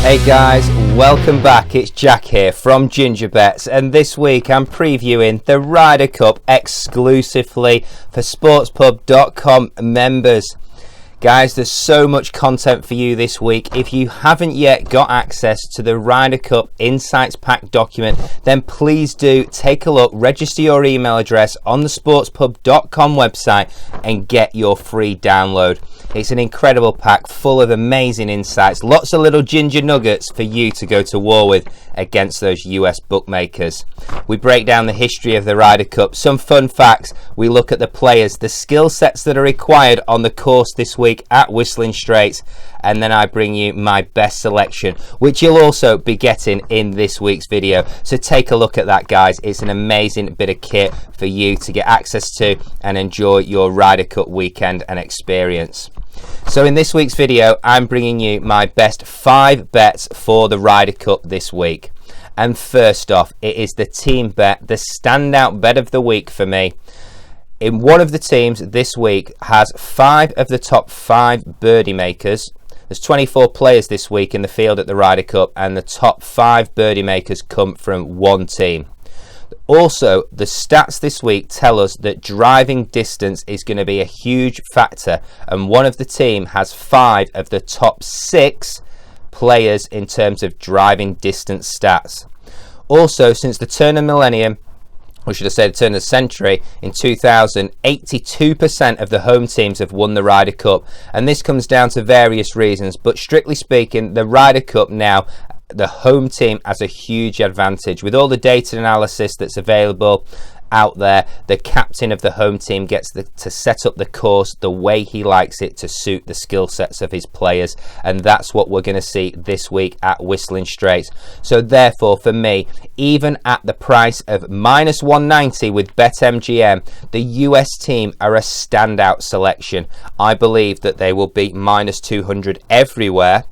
Hey guys, welcome back. It's Jack here from GingerBets, and this week I'm previewing the Ryder Cup exclusively for sportspub.com members. Guys, there's so much content for you this week. If you haven't yet got access to the Ryder Cup Insights Pack document, then please do take a look, register your email address on the sportspub.com website and get your free download. It's an incredible pack full of amazing insights, lots of little ginger nuggets for you to go to war with against those US bookmakers. We break down the history of the Ryder Cup, some fun facts, we look at the players, the skill sets that are required on the course this week at Whistling Straits, and then I bring you my best selection, which you'll also be getting in this week's video. So take a look at that, guys. It's an amazing bit of kit for you to get access to and enjoy your Ryder Cup weekend and experience. So in this week's video, I'm bringing you my best 5 bets for the Ryder Cup this week. And first off, it is the team bet, the standout bet of the week for me. In one of the teams this week has 5 of the top 5 birdie makers. There's 24 players this week in the field at the Ryder Cup, and the top 5 birdie makers come from one team. Also, the stats this week tell us that driving distance is going to be a huge factor, and one of the team has 5 of the top 6 players in terms of driving distance stats. Also, since the turn of millennium, or should I say the turn of the century, in 2000, 82% of the home teams have won the Ryder Cup, and this comes down to various reasons, but strictly speaking, the Ryder Cup now, the home team has a huge advantage. With all the data analysis that's available out there, the captain of the home team gets to set up the course the way he likes it to suit the skill sets of his players, and that's what we're going to see this week at Whistling Straits. So therefore, for me, even at the price of minus 190 with BetMGM, the US team are a standout selection. I believe that they will beat minus 200 everywhere,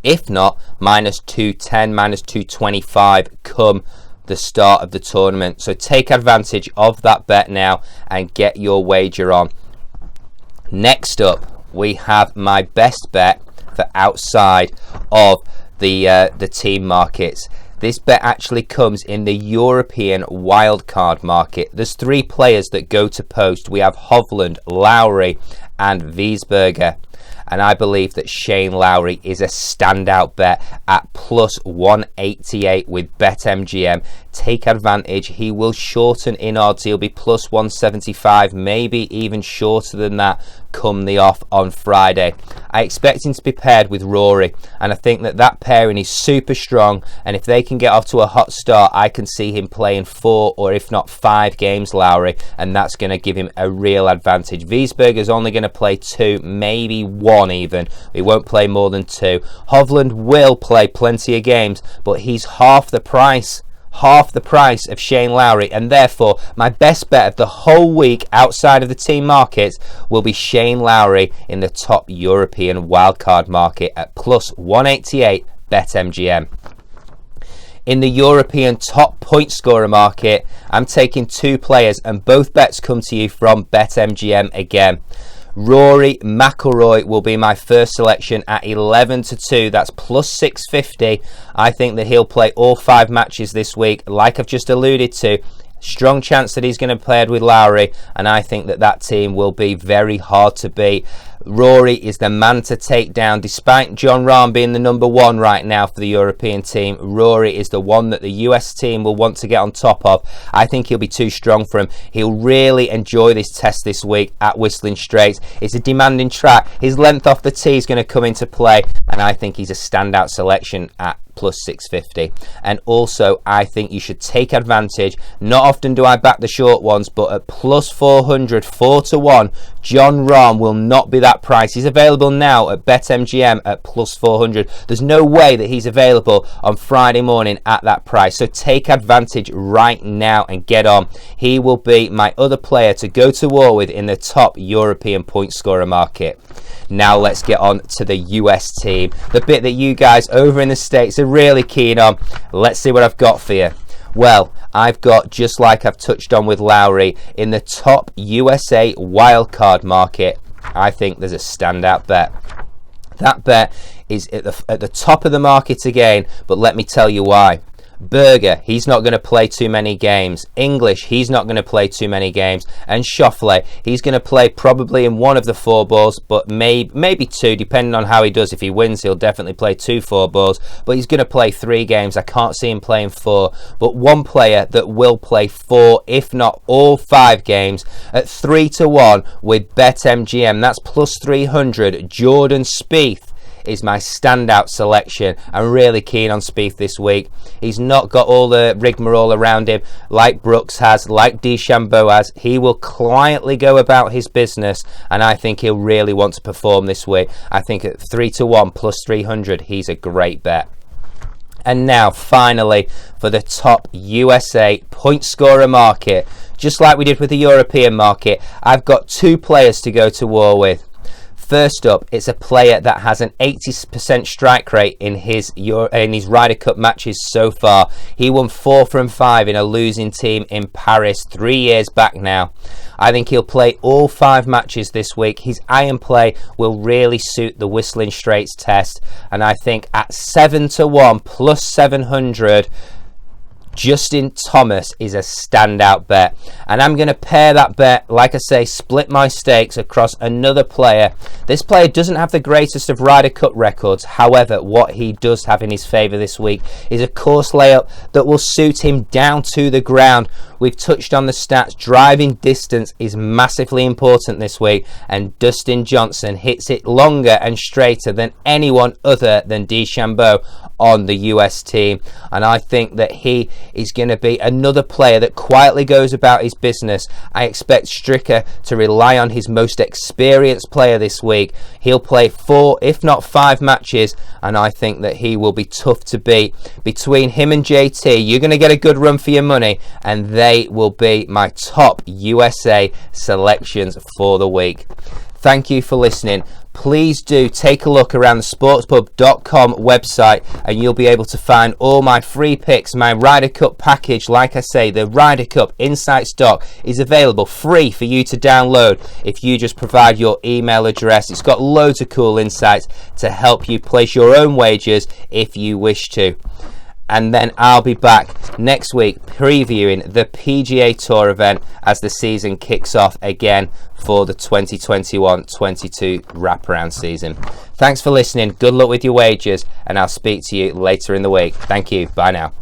if not minus 210, minus 225 come the start of the tournament. So take advantage of that bet now and get your wager on. Next up, we have my best bet for outside of the team markets. This bet actually comes in the European wildcard market. There's 3 players that go to post. We have Hovland, Lowry and Wiesberger. And I believe that Shane Lowry is a standout bet at plus 188 with BetMGM. Take advantage. He will shorten in odds. He'll be plus 175, maybe even shorter than that come the off on Friday. I expect him to be paired with Rory, and I think that pairing is super strong, and if they can get off to a hot start, I can see him playing 4 or if not 5 games, Lowry, and that's going to give him a real advantage. Wiesberger's only going to play 2, maybe 1 even. He won't play more than 2. Hovland will play plenty of games, but he's half the price of Shane Lowry, and therefore my best bet of the whole week outside of the team markets will be Shane Lowry in the top European wildcard market at plus 188 BetMGM. In the European top point scorer market, I'm taking 2 players, and both bets come to you from BetMGM again. Rory Mcilroy will be my first selection at 11-2. That's plus 650. I think that he'll play all 5 matches this week. Like I've just alluded to, strong chance that he's going to play with Lowry, and I think that team will be very hard to beat. Rory is the man to take down. Despite Jon Rahm being the number 1 right now for the European team, Rory is the one that the US team will want to get on top of. I think he'll be too strong for him. He'll really enjoy this test this week at Whistling Straits. It's a demanding track. His length off the tee is going to come into play, and I think he's a standout selection at plus 650. And also, I think you should take advantage. Not often do I back the short ones, but at plus 400, 4-1, Jon Rahm will not be that price. He's available now at BetMGM at plus 400. There's no way that he's available on Friday morning at that price. So take advantage right now and get on. He will be my other player to go to war with in the top European point scorer market. Now let's get on to the US team, the bit that you guys over in the States are really keen on. Let's see what I've got for you. Well, I've got, just like I've touched on with Lowry, in the top USA wildcard market, I think there's a standout bet. That bet is at the top of the market again, but let me tell you why. Berger, he's not going to play too many games. English, he's not going to play too many games. And Schauffele, he's going to play probably in one of the 4 balls, but maybe 2, depending on how he does. If he wins, he'll definitely play 2 4 balls, but he's going to play 3 games. I can't see him playing 4. But one player that will play 4, if not all 5 games, at 3-1 with BetMGM, that's plus 300, Jordan Spieth is my standout selection. I'm really keen on Spieth this week. He's not got all the rigmarole around him like Brooks has, like DeChambeau has. He will quietly go about his business, and I think he'll really want to perform this week. I think at 3-1 plus 300, he's a great bet. And now, finally, for the top USA point scorer market, just like we did with the European market, I've got 2 players to go to war with. First up, it's a player that has an 80% strike rate in his Ryder Cup matches so far. He won 4 from 5 in a losing team in Paris 3 years back now. I think he'll play all 5 matches this week. His iron play will really suit the Whistling Straits test, and I think at 7-1 plus 700, Justin Thomas is a standout bet, and I'm going to pair that bet, like I say, split my stakes across another player. This player doesn't have the greatest of Ryder Cup records. However, what he does have in his favour this week is a course layup that will suit him down to the ground. We've touched on the stats. Driving distance is massively important this week, and Dustin Johnson hits it longer and straighter than anyone other than DeChambeau on the US team, and I think that he is going to be another player that quietly goes about his business. I expect Stricker to rely on his most experienced player this week. He'll play 4 if not 5 matches, and I think that he will be tough to beat. Between him and JT, you're going to get a good run for your money, and they will be my top USA selections for the week. Thank you for listening. Please do take a look around the sportspub.com website, and you'll be able to find all my free picks. My Ryder Cup package, like I say, the Ryder Cup Insight Stock is available free for you to download if you just provide your email address. It's got loads of cool insights to help you place your own wagers if you wish to. And then I'll be back next week previewing the PGA Tour event as the season kicks off again for the 2021-22 wraparound season. Thanks for listening. Good luck with your wagers, and I'll speak to you later in the week. Thank you. Bye now.